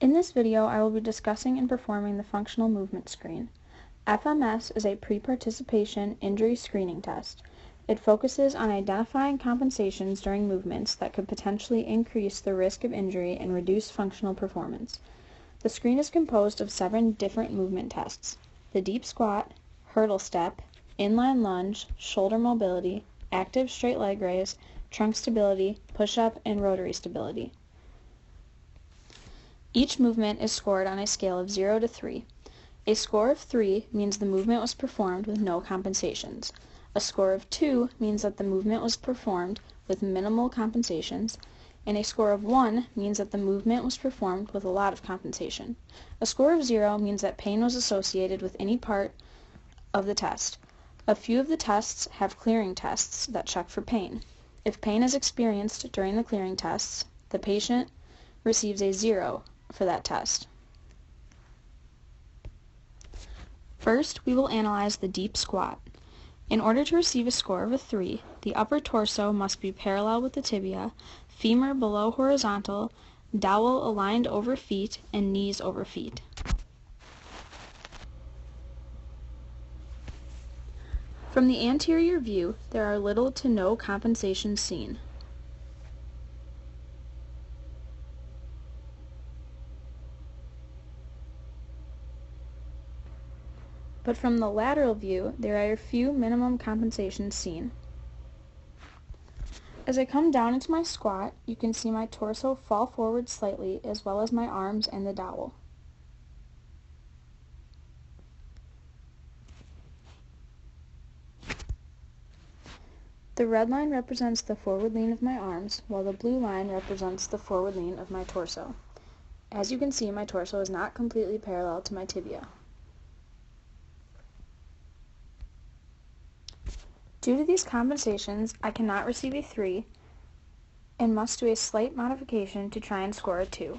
In this video, I will be discussing and performing the functional movement screen. FMS is a pre-participation injury screening test. It focuses on identifying compensations during movements that could potentially increase the risk of injury and reduce functional performance. The screen is composed of 7 different movement tests: the deep squat, hurdle step, inline lunge, shoulder mobility, active straight leg raise, trunk stability, push-up, and rotary stability. Each movement is scored on a scale of 0 to 3. A score of 3 means the movement was performed with no compensations. A score of 2 means that the movement was performed with minimal compensations, and a score of 1 means that the movement was performed with a lot of compensation. A score of 0 means that pain was associated with any part of the test. A few of the tests have clearing tests that check for pain. If pain is experienced during the clearing tests, the patient receives a 0 for that test. First, we will analyze the deep squat. In order to receive a score of a 3, the upper torso must be parallel with the tibia, femur below horizontal, dowel aligned over feet, and knees over feet. From the anterior view, there are little to no compensations seen. But from the lateral view, there are a few minimum compensations seen. As I come down into my squat, you can see my torso fall forward slightly, as well as my arms and the dowel. The red line represents the forward lean of my arms, while the blue line represents the forward lean of my torso. As you can see, my torso is not completely parallel to my tibia. Due to these compensations, I cannot receive a 3 and must do a slight modification to try and score a 2.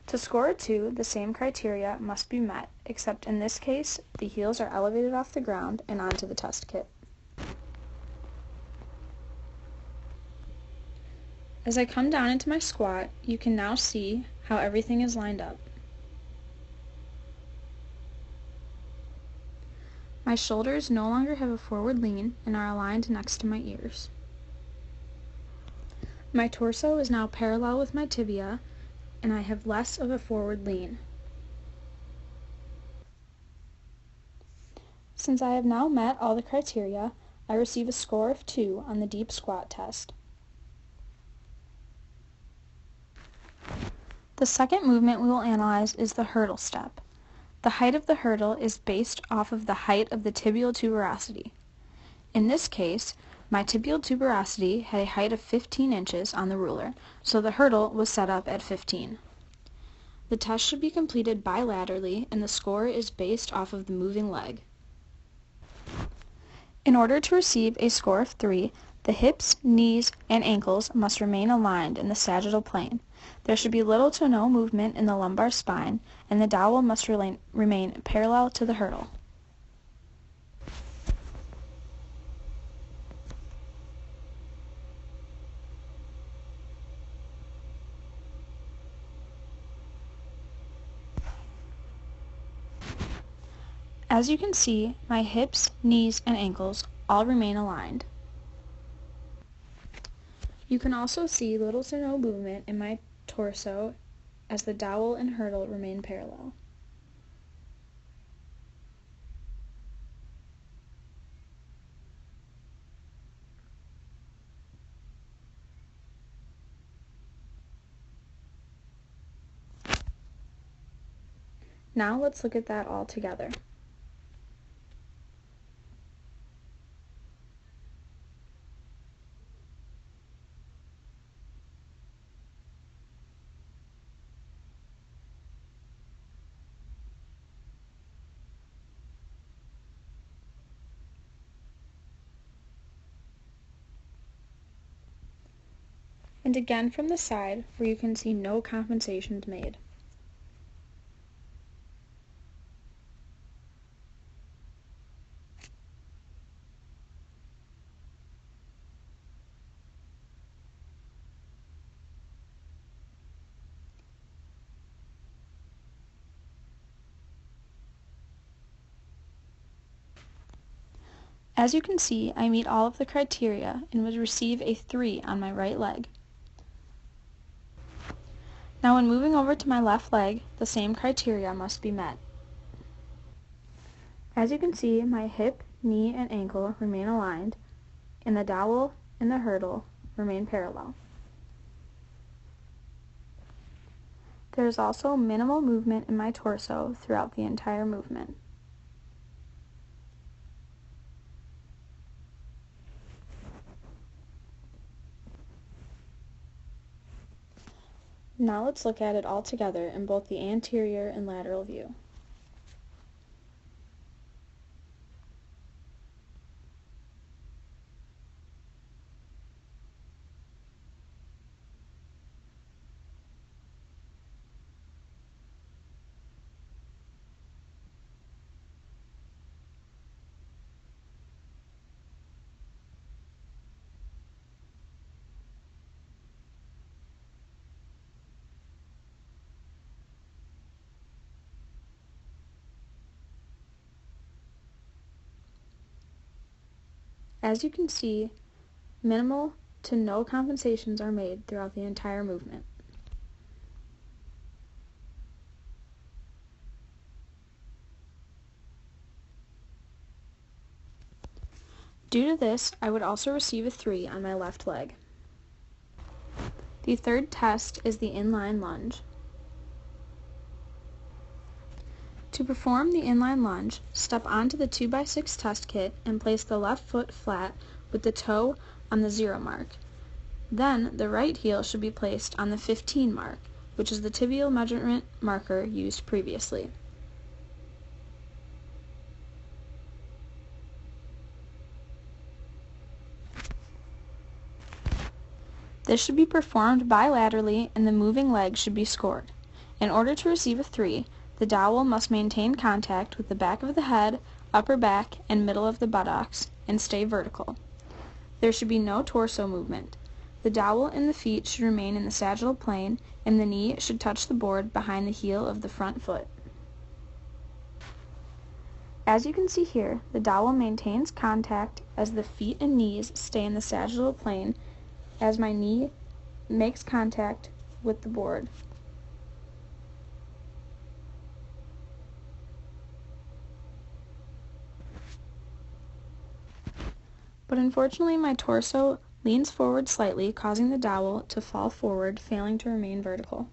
To score a 2, the same criteria must be met, except in this case, the heels are elevated off the ground and onto the test kit. As I come down into my squat, you can now see how everything is lined up. My shoulders no longer have a forward lean and are aligned next to my ears. My torso is now parallel with my tibia, and I have less of a forward lean. Since I have now met all the criteria, I receive a score of 2 on the deep squat test. The second movement we will analyze is the hurdle step. The height of the hurdle is based off of the height of the tibial tuberosity. In this case, my tibial tuberosity had a height of 15 inches on the ruler, so the hurdle was set up at 15. The test should be completed bilaterally, and the score is based off of the moving leg. In order to receive a score of 3, the hips, knees, and ankles must remain aligned in the sagittal plane. There should be little to no movement in the lumbar spine, and the dowel must remain parallel to the hurdle. As you can see, my hips, knees, and ankles all remain aligned. You can also see little to no movement in my torso as the dowel and hurdle remain parallel. Now let's look at that all together. And again from the side, where you can see no compensations made. As you can see, I meet all of the criteria and would receive a 3 on my right leg. Now when moving over to my left leg, the same criteria must be met. As you can see, my hip, knee, and ankle remain aligned, and the dowel and the hurdle remain parallel. There is also minimal movement in my torso throughout the entire movement. Now let's look at it all together in both the anterior and lateral view. As you can see, minimal to no compensations are made throughout the entire movement. Due to this, I would also receive a 3 on my left leg. The third test is the inline lunge. To perform the inline lunge, step onto the 2x6 test kit and place the left foot flat with the toe on the 0 mark. Then the right heel should be placed on the 15 mark, which is the tibial measurement marker used previously. This should be performed bilaterally and the moving leg should be scored. In order to receive a 3, the dowel must maintain contact with the back of the head, upper back, and middle of the buttocks, and stay vertical. There should be no torso movement. The dowel and the feet should remain in the sagittal plane, and the knee should touch the board behind the heel of the front foot. As you can see here, the dowel maintains contact as the feet and knees stay in the sagittal plane as my knee makes contact with the board. But unfortunately, my torso leans forward slightly, causing the dowel to fall forward, failing to remain vertical.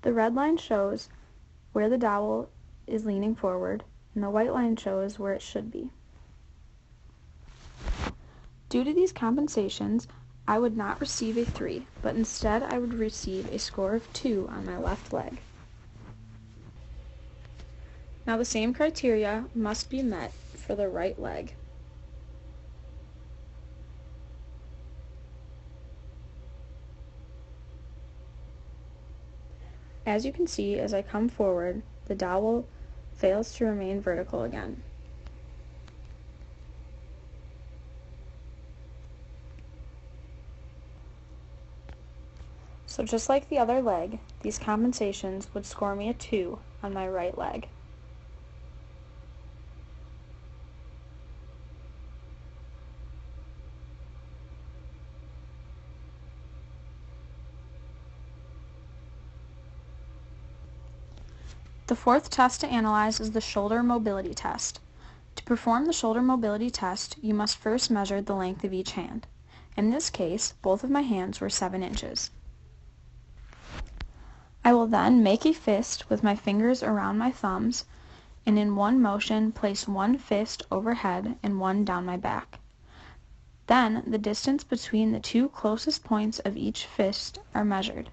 The red line shows where the dowel is leaning forward, and the white line shows where it should be. Due to these compensations, I would not receive a 3, but instead I would receive a score of 2 on my left leg. Now the same criteria must be met for the right leg. As you can see, as I come forward, the dowel fails to remain vertical again. So just like the other leg, these compensations would score me a 2 on my right leg. The fourth test to analyze is the shoulder mobility test. To perform the shoulder mobility test, you must first measure the length of each hand. In this case, both of my hands were 7 inches. I will then make a fist with my fingers around my thumbs, and in one motion place one fist overhead and one down my back. Then the distance between the two closest points of each fist are measured.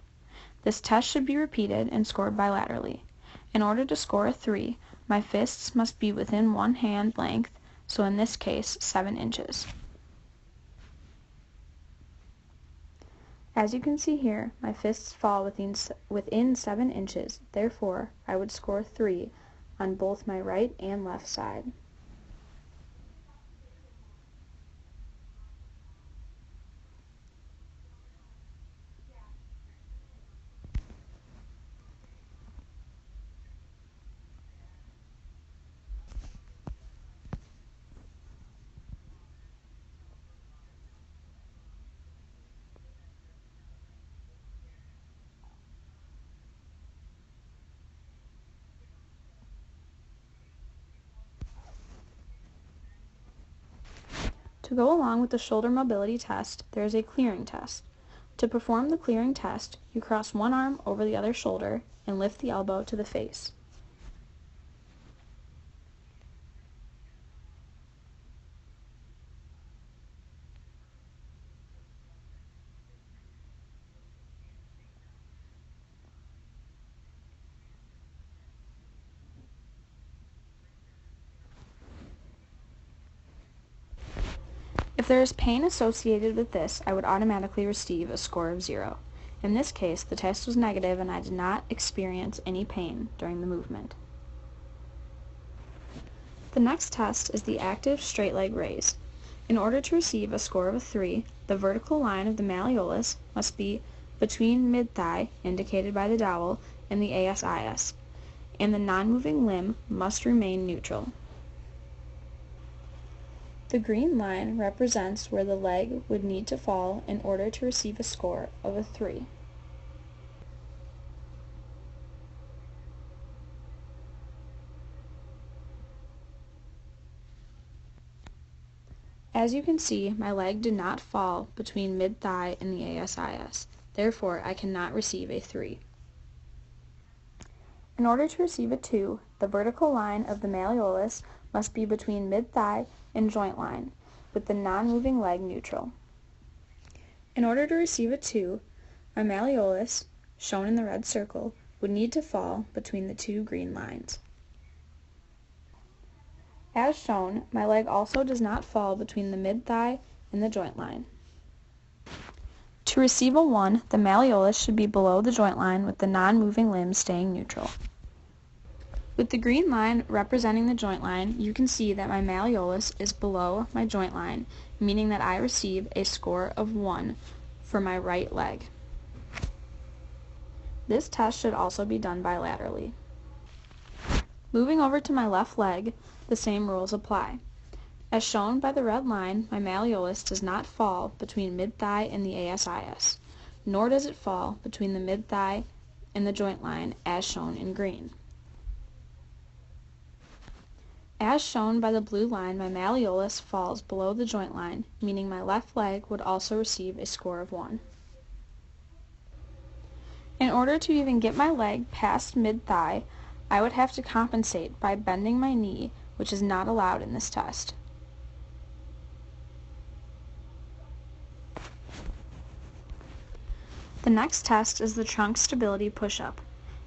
This test should be repeated and scored bilaterally. In order to score a 3, my fists must be within one hand length, so in this case 7 inches. As you can see here, my fists fall within 7 inches, therefore I would score 3 on both my right and left side. To go along with the shoulder mobility test, there is a clearing test. To perform the clearing test, you cross one arm over the other shoulder and lift the elbow to the face. If there is pain associated with this, I would automatically receive a score of 0. In this case, the test was negative and I did not experience any pain during the movement. The next test is the active straight leg raise. In order to receive a score of 3, the vertical line of the malleolus must be between mid-thigh, indicated by the dowel, and the ASIS, and the non-moving limb must remain neutral. The green line represents where the leg would need to fall in order to receive a score of a 3. As you can see, my leg did not fall between mid-thigh and the ASIS. Therefore, I cannot receive a 3. In order to receive a 2, the vertical line of the malleolus must be between mid-thigh and joint line, with the non-moving leg neutral. In order to receive a 2, my malleolus, shown in the red circle, would need to fall between the two green lines. As shown, my leg also does not fall between the mid-thigh and the joint line. To receive a 1, the malleolus should be below the joint line with the non-moving limb staying neutral. With the green line representing the joint line, you can see that my malleolus is below my joint line, meaning that I receive a score of 1 for my right leg. This test should also be done bilaterally. Moving over to my left leg, the same rules apply. As shown by the red line, my malleolus does not fall between mid-thigh and the ASIS, nor does it fall between the mid-thigh and the joint line as shown in green. As shown by the blue line, my malleolus falls below the joint line, meaning my left leg would also receive a score of 1. In order to even get my leg past mid-thigh, I would have to compensate by bending my knee, which is not allowed in this test. The next test is the trunk stability push-up.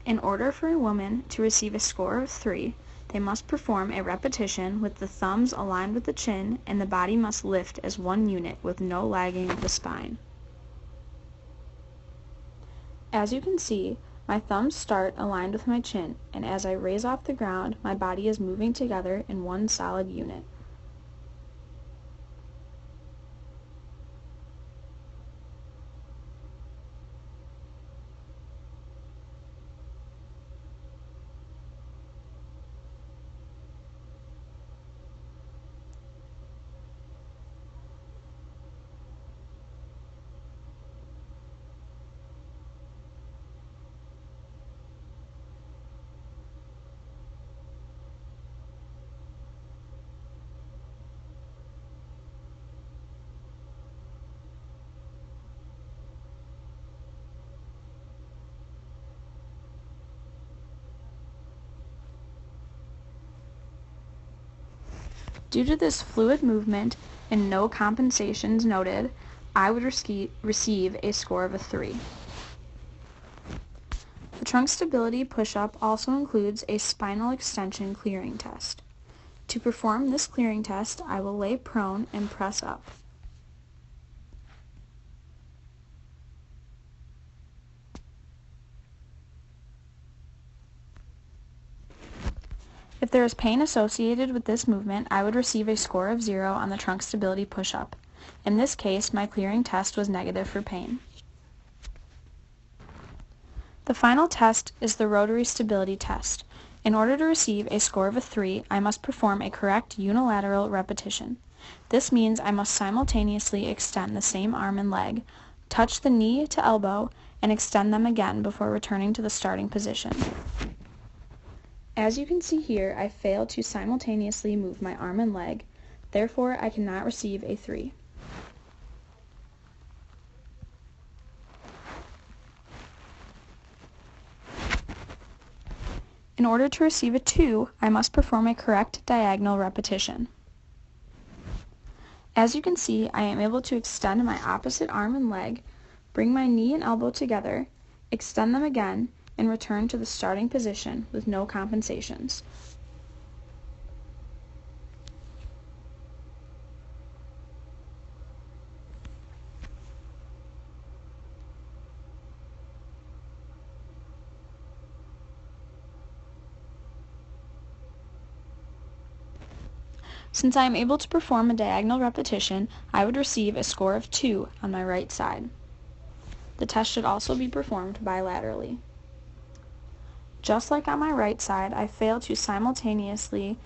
In order for a woman to receive a score of 3, they must perform a repetition with the thumbs aligned with the chin, and the body must lift as one unit with no lagging of the spine. As you can see, my thumbs start aligned with my chin, and as I raise off the ground, my body is moving together in one solid unit. Due to this fluid movement and no compensations noted, I would receive a score of a 3. The trunk stability push-up also includes a spinal extension clearing test. To perform this clearing test, I will lay prone and press up. If there is pain associated with this movement, I would receive a score of 0 on the trunk stability push-up. In this case, my clearing test was negative for pain. The final test is the rotary stability test. In order to receive a score of a 3, I must perform a correct unilateral repetition. This means I must simultaneously extend the same arm and leg, touch the knee to elbow, and extend them again before returning to the starting position. As you can see here, I failed to simultaneously move my arm and leg. Therefore, I cannot receive a 3. In order to receive a 2, I must perform a correct diagonal repetition. As you can see, I am able to extend my opposite arm and leg, bring my knee and elbow together, extend them again, and return to the starting position with no compensations. Since I am able to perform a diagonal repetition, I would receive a score of 2 on my right side. The test should also be performed bilaterally. Just like on my right side, I fail to simultaneously